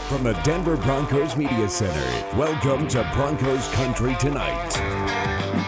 From the Denver Broncos Media Center, welcome to Broncos Country Tonight.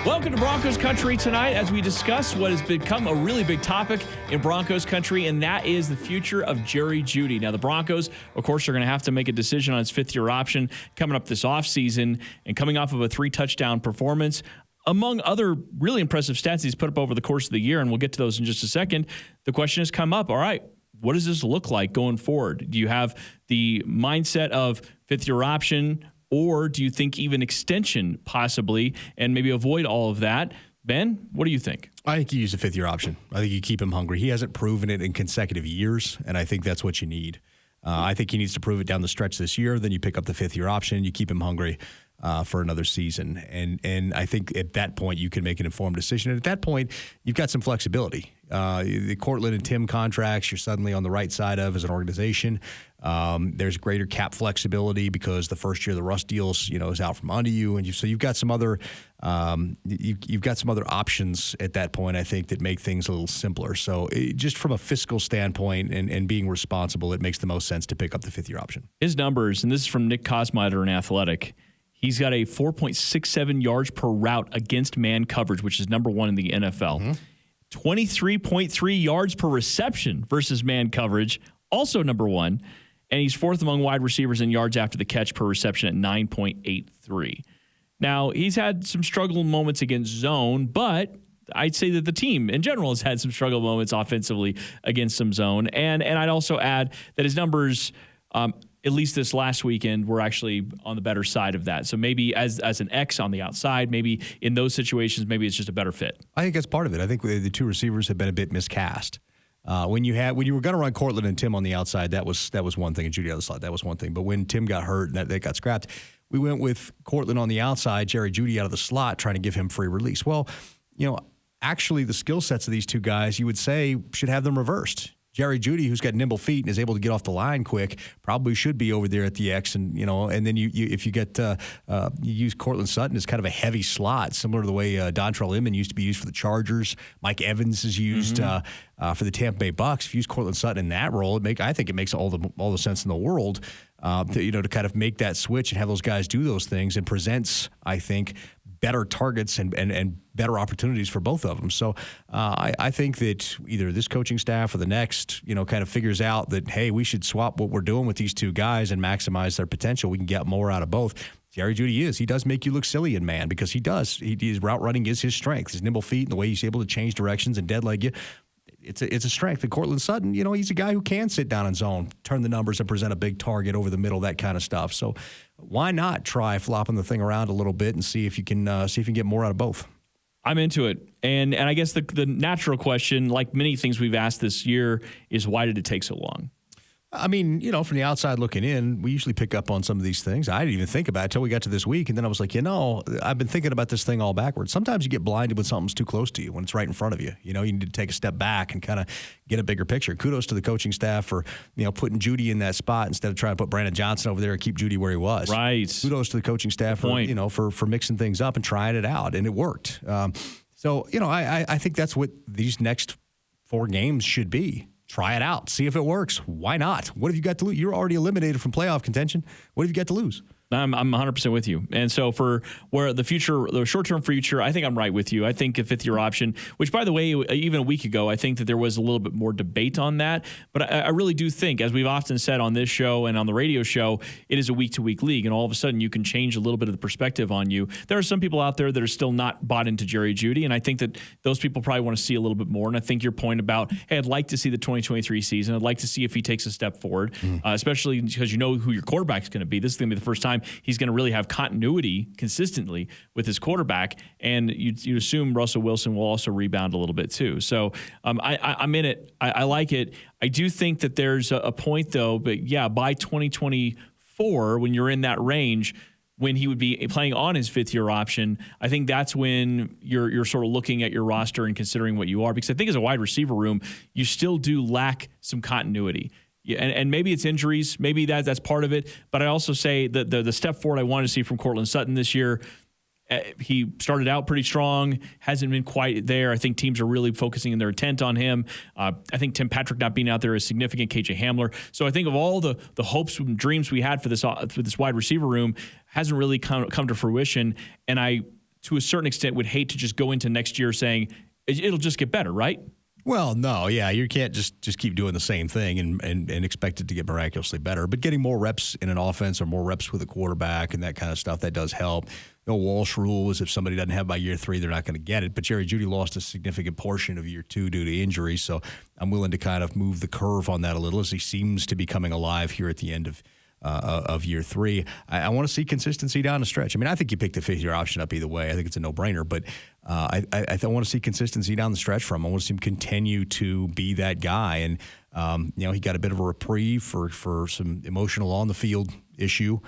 Welcome to Broncos Country Tonight as we discuss what has become a really big topic in Broncos Country, and that is the future of Jerry Jeudy. Now, the Broncos, of course, are going to have to make a decision on his fifth-year option coming up this offseason, and coming off of a 3-touchdown performance, among other really impressive stats he's put up over the course of the year, and we'll get to those in just a second. The question has come up, all right, what does this look like going forward? Do you have the mindset of fifth-year option, or do you think even extension possibly, and maybe avoid all of that? Ben, what do you think? I think you use a fifth-year option. I think you keep him hungry. He hasn't proven it in consecutive years, and I think that's what you need. I think he needs to prove it down the stretch this year. Then you pick up the fifth-year option. You keep him hungry for another season. And I think at that point you can make an informed decision. And at that point, you've got some flexibility. The Cortland and Tim contracts, you're suddenly on the right side of as an organization. There's greater cap flexibility because the first year of the Russ deals, is out from under you, and so you've got some other you've got some other options at that point. I think that make things a little simpler. So just from a fiscal standpoint and being responsible, it makes the most sense to pick up the fifth-year option. His numbers, and this is from Nick Kosmider in Athletic. He's got a 4.67 yards per route against man coverage, which is number one in the NFL. Mm-hmm. 23.3 yards per reception versus man coverage, also number one. And he's fourth among wide receivers in yards after the catch per reception at 9.83. Now, he's had some struggle moments against zone, but I'd say that the team in general has had some struggle moments offensively against some zone. And I'd also add that his numbers, at least this last weekend, were actually on the better side of that. So maybe as an X on the outside, maybe in those situations, maybe it's just a better fit. I think that's part of it. I think the two receivers have been a bit miscast. When you were going to run Cortland and Tim on the outside, that was one thing, and Judy on the slot, that was one thing. But when Tim got hurt and that got scrapped, we went with Cortland on the outside, Jerry Jeudy out of the slot, trying to give him free release. Well, actually the skill sets of these two guys, you would say, should have them reversed. Jerry Jeudy, who's got nimble feet and is able to get off the line quick, probably should be over there at the X. And and then you if you get you use Cortland Sutton as kind of a heavy slot, similar to the way Dontrell Inman used to be used for the Chargers. Mike Evans is used for the Tampa Bay Bucks. If you use Cortland Sutton in that role, I think it makes all the sense in the world to kind of make that switch and have those guys do those things, and presents, I think, better targets and better opportunities for both of them. So I think that either this coaching staff or the next, kind of figures out that, hey, we should swap what we're doing with these two guys and maximize their potential. We can get more out of both. Jerry Jeudy he does make you look silly in man, because he does. His route running is his strength. His nimble feet and the way he's able to change directions and dead leg you. It's a strength. And Cortland Sutton, he's a guy who can sit down in zone, turn the numbers and present a big target over the middle, that kind of stuff. So why not try flopping the thing around a little bit and see if you can get more out of both? I'm into it. And I guess the natural question, like many things we've asked this year, is why did it take so long? I mean, from the outside looking in, we usually pick up on some of these things. I didn't even think about it until we got to this week, and then I was like, I've been thinking about this thing all backwards. Sometimes you get blinded when something's too close to you, when it's right in front of you. You need to take a step back and kind of get a bigger picture. Kudos to the coaching staff for, putting Judy in that spot instead of trying to put Brandon Johnson over there and keep Judy where he was. Right. Kudos to the coaching staff for mixing things up and trying it out, and it worked. So I think that's what these next 4 games should be. Try it out. See if it works. Why not? What have you got to lose? You're already eliminated from playoff contention. What have you got to lose? I'm 100% with you. And so for where the short-term future, I think I'm right with you. I think a fifth-year option, which, by the way, even a week ago, I think that there was a little bit more debate on that. But I really do think, as we've often said on this show and on the radio show, it is a week-to-week league, and all of a sudden you can change a little bit of the perspective on you. There are some people out there that are still not bought into Jerry Jeudy, and I think that those people probably want to see a little bit more. And I think your point about, hey, I'd like to see the 2023 season. I'd like to see if he takes a step forward, especially because you know who your quarterback's going to be. This is going to be the first time he's going to really have continuity consistently with his quarterback, and you assume Russell Wilson will also rebound a little bit too. So I'm in it. I like it. I do think that there's a point though, but yeah, by 2024, when you're in that range, when he would be playing on his fifth-year option, I think that's when you're sort of looking at your roster and considering what you are, because I think as a wide receiver room, you still do lack some continuity. Yeah, and maybe it's injuries, maybe that's part of it. But I also say that the step forward I wanted to see from Cortland Sutton this year, He started out pretty strong, hasn't been quite there. I think teams are really focusing their intent on him. I think Tim Patrick not being out there is significant. KJ Hamler. So I think of all the hopes and dreams we had for this wide receiver room, hasn't really come to fruition. And I, to a certain extent, would hate to just go into next year saying it'll just get better, right? Well, no, yeah, you can't just keep doing the same thing and expect it to get miraculously better. But getting more reps in an offense or more reps with a quarterback and that kind of stuff, that does help. The Walsh rule is if somebody doesn't have by year 3, they're not going to get it. But Jerry Jeudy lost a significant portion of year 2 due to injury, so I'm willing to kind of move the curve on that a little as he seems to be coming alive here at the end of year 3. I want to see consistency down the stretch. I mean, I think you pick the 5th-year option up either way. I think it's a no-brainer, but I want to see consistency down the stretch from him. I want to see him continue to be that guy. And, he got a bit of a reprieve for some emotional on-the-field issue,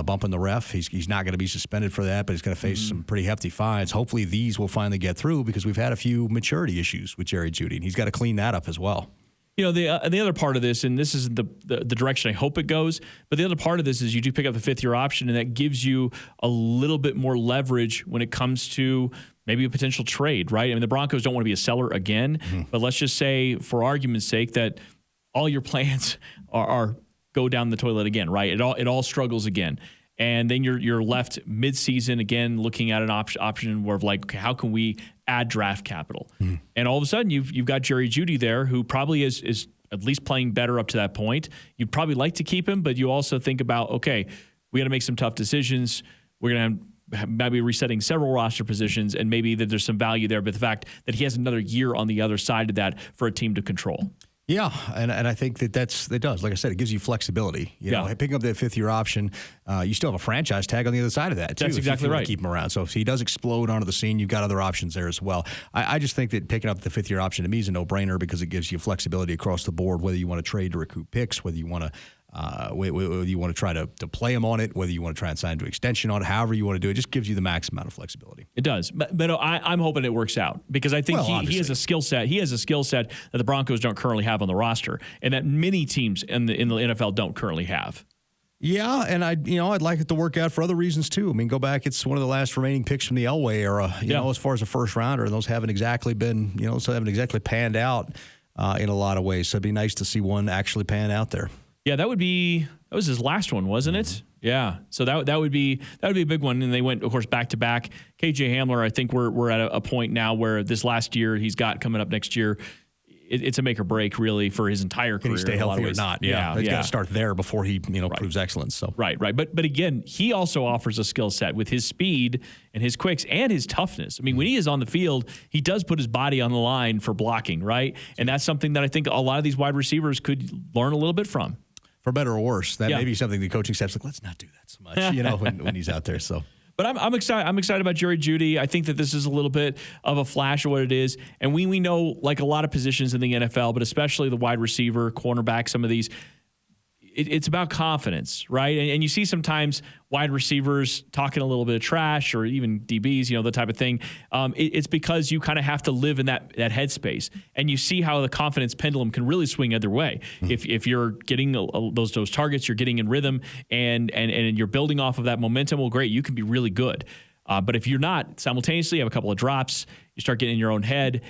bumping the ref. He's not going to be suspended for that, but he's going to face some pretty hefty fines. Hopefully these will finally get through because we've had a few maturity issues with Jerry Jeudy, and he's got to clean that up as well. The other part of this, and this isn't the direction I hope it goes, but the other part of this is you do pick up the 5th-year option, and that gives you a little bit more leverage when it comes to maybe a potential trade, right? I mean, the Broncos don't want to be a seller again, but let's just say, for argument's sake, that all your plans are go down the toilet again, right? It all struggles again. And then you're left mid-season again looking at an option where like, okay, how can we add draft capital? And all of a sudden you've got Jerry Jeudy there who probably is at least playing better up to that point. You'd probably like to keep him, but you also think about, okay, we got to make some tough decisions. We're going to maybe resetting several roster positions, and maybe that there's some value there, but the fact that he has another year on the other side of that for a team to control. Yeah, and I think it does. Like I said, it gives you flexibility. You know, picking up that 5th-year option, you still have a franchise tag on the other side of that, too. That's exactly right. Keep him around. So if he does explode onto the scene, you've got other options there as well. I just think that picking up the 5th-year option to me is a no-brainer because it gives you flexibility across the board, whether you want to trade to recoup picks, whether you want to whether you want to try to play him on it, whether you want to try and sign to extension on it, however you want to do it, just gives you the max amount of flexibility. It does. But I'm hoping it works out because I think he has a skill set. He has a skill set that the Broncos don't currently have on the roster and that many teams in the NFL don't currently have. Yeah, and I'd like it to work out for other reasons too. I mean, go back; it's one of the last remaining picks from the Elway era. You know, as far as a first rounder, and those haven't exactly been, haven't exactly panned out in a lot of ways. So it'd be nice to see one actually pan out there. Yeah, that was his last one, wasn't it? Yeah, so that would be a big one. And they went, of course, back to back. KJ Hamler, I think we're at a point now where this last year he's got coming up next year. It's a make or break, really, for his entire career. Can he stay healthy or not? Yeah. He's got to start there before he, proves excellence. So right. But again, he also offers a skill set with his speed and his quicks and his toughness. I mean, when he is on the field, he does put his body on the line for blocking, right? And that's something that I think a lot of these wide receivers could learn a little bit from. For better or worse, that may be something the coaching staff's like, let's not do that so much, when he's out there. So. But I'm excited. I'm excited about Jerry Jeudy. I think that this is a little bit of a flash of what it is. And we know, like a lot of positions in the NFL, but especially the wide receiver, cornerback, some of these, it's about confidence, right? And you see sometimes wide receivers talking a little bit of trash, or even DBs, the type of thing. It's because you kind of have to live in that headspace, and you see how the confidence pendulum can really swing either way. If you're getting those targets, you're getting in rhythm, and you're building off of that momentum. Well, great, you can be really good. But if you're not, simultaneously, you have a couple of drops, you start getting in your own head.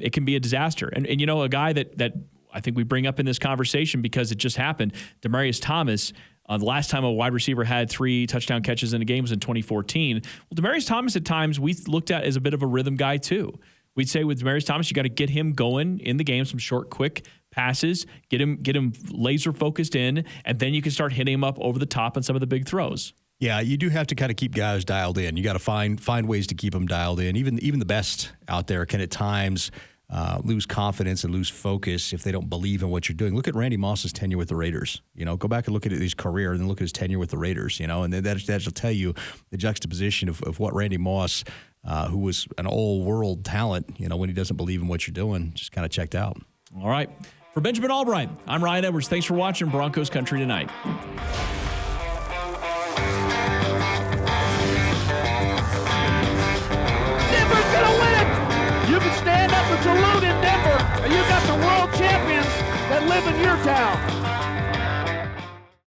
It can be a disaster. And a guy that I think we bring up in this conversation because it just happened, Demaryius Thomas. The last time a wide receiver had 3 touchdown catches in a game was in 2014. Well, Demaryius Thomas at times we looked at as a bit of a rhythm guy too. We'd say with Demaryius Thomas, you got to get him going in the game, some short, quick passes, get him laser focused in, and then you can start hitting him up over the top on some of the big throws. Yeah, you do have to kind of keep guys dialed in. You got to find ways to keep them dialed in. Even the best out there can at times lose confidence and lose focus if they don't believe in what you're doing. Look at Randy Moss's tenure with the Raiders. Go back and look at his career and then look at his tenure with the Raiders, and that'll tell you the juxtaposition of what Randy Moss, who was an all-world talent, when he doesn't believe in what you're doing, just kind of checked out. All right. For Benjamin Allbright, I'm Ryan Edwards. Thanks for watching Broncos Country Tonight. You can stand up and salute in Denver, and you got the world champions that live in your town.